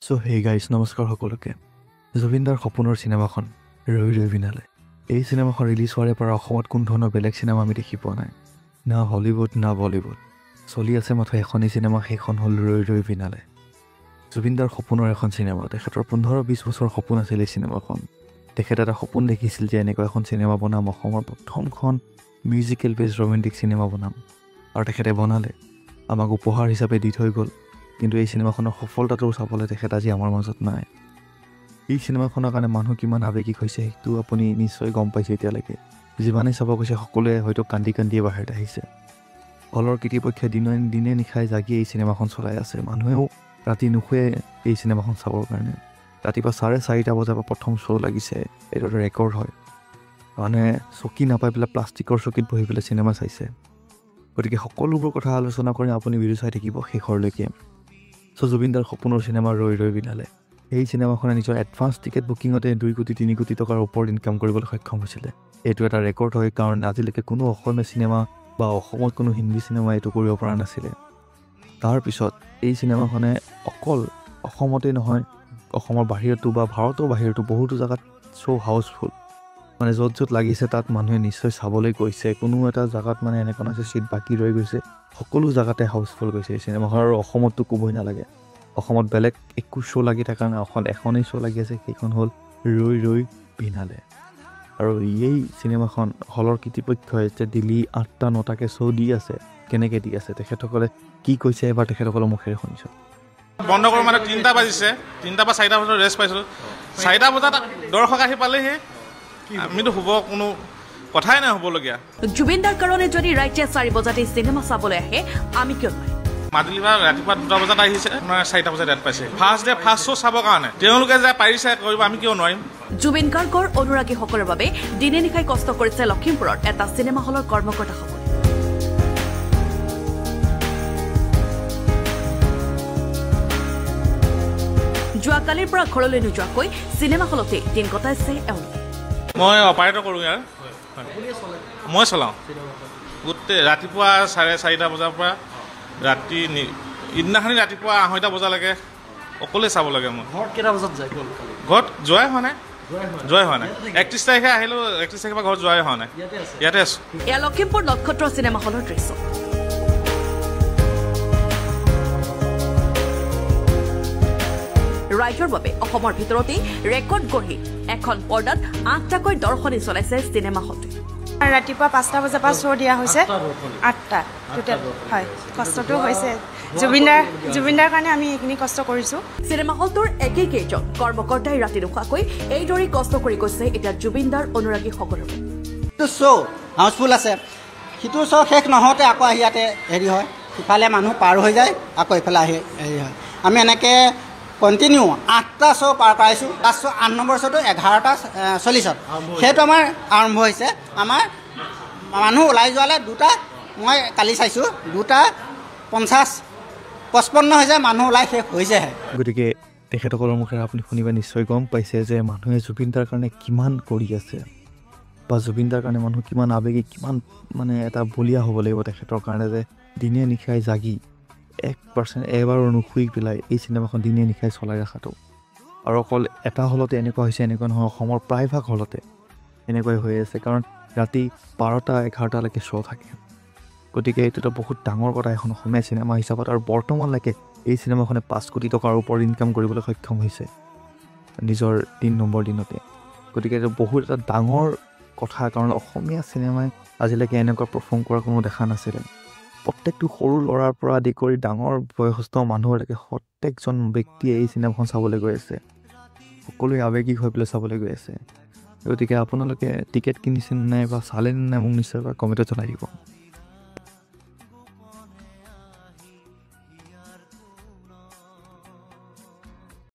So hey guys নমস্কাৰ সকলোকে। জুবিনদাৰ সপোনৰ চিনেমাখন ৰৈ ৰৈ বিনালে। এই চিনেমাখন ৰিলিজ হোৱাৰে পৰা অসমত কোনো ধৰণৰ বেলেগ চিনেমা আমি দেখি পোৱা নাই, না হলিউড না বলিউড। চলি আছে মাথো এখনেই চিনেমা, সেইখন হ'ল ৰৈ ৰৈ বিনালে। জুবিনদাৰ সপোনৰ এখন চিনেমা। তেখেতৰ 15-20 বছৰ সপোন আছিল এই চিনেমাখন। তেখেতে এটা সপোন দেখিছিল যে এনেকুৱা এখন চিনেমা বনাম, অসমৰ প্ৰথমখন মিউজিকেল বেছ ৰোমেণ্টিক চিনেমা বনাম, আৰু তেখেতে বনালে, আমাক উপহাৰ হিচাপে দি থৈ গ'ল। কিন্তু এই চিনেমাখনৰ সফলতাটো চাবলৈ তেখেত আজি আমাৰ মাজত নাই। এই চিনেমাখনৰ কাৰণে মানুহ কিমান আৱেগিক হৈছে সেইটো আপুনি নিশ্চয় গম পাইছে। এতিয়ালৈকে যিমানেই চাব গৈছে সকলোৱে হয়তো কান্দি কান্দিয়ে বাহিৰত আহিছে। হলৰ কৃতিপক্ষে দিনে নিশাই জাগি এই চিনেমাখন চলাই আছে। মানুহেও ৰাতি নুশুৱে এই চিনেমাখন চাবৰ কাৰণে। ৰাতিপুৱা 4:30 বজাৰ পৰা প্ৰথম শ্ব' লাগিছে। এইটো ৰেকৰ্ড হয়। মানুহে চকী নাপাই পেলাই প্লাষ্টিকৰ চকীত বহি পেলাই চিনেমা চাইছে। গতিকে সকলোবোৰ কথা আলোচনা কৰি আপুনি ভিডিঅ' চাই থাকিব শেষৰলৈকে। চ' জুবিনদাৰ সপোনৰ চিনেমা ৰৈ ৰৈ বিনালে। এই চিনেমাখনে নিজৰ এডভান্স টিকেট বুকিঙতে 2 কোটি 3 কোটি টকাৰ ওপৰত ইনকাম কৰিবলৈ সক্ষম হৈছিলে। এইটো এটা ৰেকৰ্ড হয়, কাৰণ আজিলৈকে কোনো অসমীয়া চিনেমা বা অসমত কোনো হিন্দী চিনেমা এইটো কৰিব পৰা নাছিলে। তাৰপিছত এই চিনেমাখনে অকল অসমতেই নহয়, অসমৰ বাহিৰতো বা ভাৰতৰ বাহিৰতো বহুতো জেগাত শ্ব' হাউচফুল। মানে য'ত য'ত লাগিছে তাত মানুহে নিশ্চয় চাবলৈ গৈছে। কোনো এটা জেগাত মানে এনেকুৱা নহয় যে চিট বাকী ৰৈ গৈছে, সকলো জেগাতে হাউচফুল গৈছে এই চিনেমাখন। আৰু অসমততো ক'বই নালাগে। অসমত বেলেগ একো শ্ব' লাগি থকাৰ কাৰণে অসমত এখনেই শ্ব' লাগি আছে, সেইখন হ'ল ৰৈ ৰৈ বিনালে। আৰু এই চিনেমাখন হলৰ কৃতিপক্ষই যে দিল্লী 8টা-9টাকৈ শ্ব' দি আছে, কেনেকৈ দি আছে, তেখেতসকলে কি কৈছে এবাৰ তেখেতসকলৰ মুখেৰে শুনিছোঁ। বন্ধ কৰোঁ মানে 3টা বাজিছে, 3টা পৰা 4টা বজাত ৰেষ্ট পাইছিলোঁ। 4টা বজাত দৰ্শক আহি পালেহি, আমিতো শুব কোনো কথাই নাই হ'বলগীয়া। জুবিনদাৰ কাৰণে যদি ৰাইজে 4 বজাতে চিনেমা চাবলৈ আহে, আমি কিয় নোৱাৰিম? মাদুলীবা ৰাতিপুৱা 2টা বজাত আহিছে, 4টা বজাত ৰেষ্ট পাইছে। ফাৰ্ষ্ট শ্ব' চাবৰ কাৰণে তেওঁলোকে যে পাৰিছে কৰিব, আমি কিয় নোৱাৰিম? জুবিন গাৰ্গৰ অনুৰাগীসকলৰ বাবে দিনে নিশাই কষ্ট কৰিছে লখিমপুৰত এটা চিনেমা হলৰ কৰ্মকৰ্তাসকলে। যোৱাকালিৰ পৰা ঘৰলৈ নোযোৱাকৈ চিনেমা হলতে দিন কটাইছে এওঁলোকে। মই অপাৰেটৰ কৰোঁ ইয়াৰ, মই চলাওঁ গোটেই ৰাতিপুৱা 4:30 বজাৰ পৰা ৰাতি ইদিনাখনি ৰাতিপুৱা 2:30 বজালৈকে অকলে চাব লাগে। মই ঘৰত কেইটা বজাত যায়? ঘৰত যোৱাই হোৱা নাই, 31 তাৰিখে আহিলোঁ, 31 তাৰিখৰ পৰা ঘৰত যোৱাই হোৱা নাই, ইয়াতে আছোঁ। এয়া লখিমপুৰ নক্ষত্ৰ চিনেমা হলৰ দৃশ্য। ৰাইজৰ বাবে অসমৰ ভিতৰতেই ৰেকৰ্ড গঢ়ি এখন পৰ্দাত 8টাকৈ দৰ্শনী চলাইছে চিনেমা হলটোৱে। ৰাতিপুৱা 5টা বজাৰ পৰা শ্ব' দিয়া হৈছে, 8টা টোটেল। হয়, কষ্টটো হৈছে জুবিনদাৰ কাৰণে আমি এইখিনি কষ্ট কৰিছোঁ। চিনেমা হলটোৰ একেইকেইজন কৰ্মকৰ্তাই ৰাতি নোখোৱাকৈ এইদৰেই কষ্ট কৰি গৈছে এতিয়া জুবিনদাৰ অনুৰাগীসকলৰ। শ্ব' হাউচফুল আছে, সিটো শ্ব' শেষ নহওঁতে আকৌ আহি ইয়াতে হেৰি হয়, সিফালে মানুহ পাৰ হৈ যায়, আকৌ ইফালে আহি হেৰি হয়। আমি এনেকৈ কণ্টিনিউ 8টা শ্ব' পাৰ কৰাইছোঁ। লাষ্ট শ্ব' 8 নম্বৰ শ্ব'টো 11:40 সেইটো আমাৰ আৰম্ভ হৈছে। আমাৰ মানুহ ওলাই যোৱালে 2টা, মই কালি চাইছোঁ 2:50-55 হৈছে, মানুহ ওলাই শেষ হৈছেহে। গতিকে তেখেতসকলৰ মুখেৰে আপুনি শুনিব নিশ্চয় গম পাইছে যে মানুহে জুবিনদাৰ কাৰণে কিমান কৰি আছে, বা জুবিনদাৰ কাৰণে মানুহ কিমান আৱেগিক, কিমান মানে এটা বলীয়া হ'ব লাগিব তেখেতৰ কাৰণে, যে দিনে নিশাই জাগি 1% এবাৰো নুশুই পেলাই এই চিনেমাখন দিনে নিশাই চলাই ৰখাটো। আৰু অকল এটা হলতে এনেকুৱা হৈছে এনেকুৱা নহয়, অসমৰ প্ৰায়ভাগ হলতে এনেকুৱাই হৈ আছে, কাৰণ ৰাতি 12টা-11টালৈকে শ্ব' থাকে। গতিকে এইটোতো বহুত ডাঙৰ কথা এখন অসমীয়া চিনেমা হিচাপত। আৰু বৰ্তমানলৈকে এই চিনেমাখনে 5 কোটি টকাৰ ওপৰত ইনকাম কৰিবলৈ সক্ষম হৈছে নিজৰ 3 নম্বৰ দিনতে। গতিকে এইটো বহুত এটা ডাঙৰ কথা, কাৰণ অসমীয়া চিনেমাই আজিলৈকে এনেকুৱা পাৰফৰ্ম কৰা কোনো দেখা নাছিলে। প্ৰত্যেকটো সৰু ল'ৰাৰ পৰা আদি কৰি ডাঙৰ বয়সস্থ মানুহলৈকে প্ৰত্যেকজন ব্যক্তিয়ে এই চিনেমাখন চাবলৈ গৈ আছে, সকলোৱে আৱেগিক হৈ পেলাই চাবলৈ গৈ আছে। গতিকে আপোনালোকে টিকেট কিনিছে নাই বা চালে নাই মোক নিশ্চয় কমেণ্টত জনাই দিব।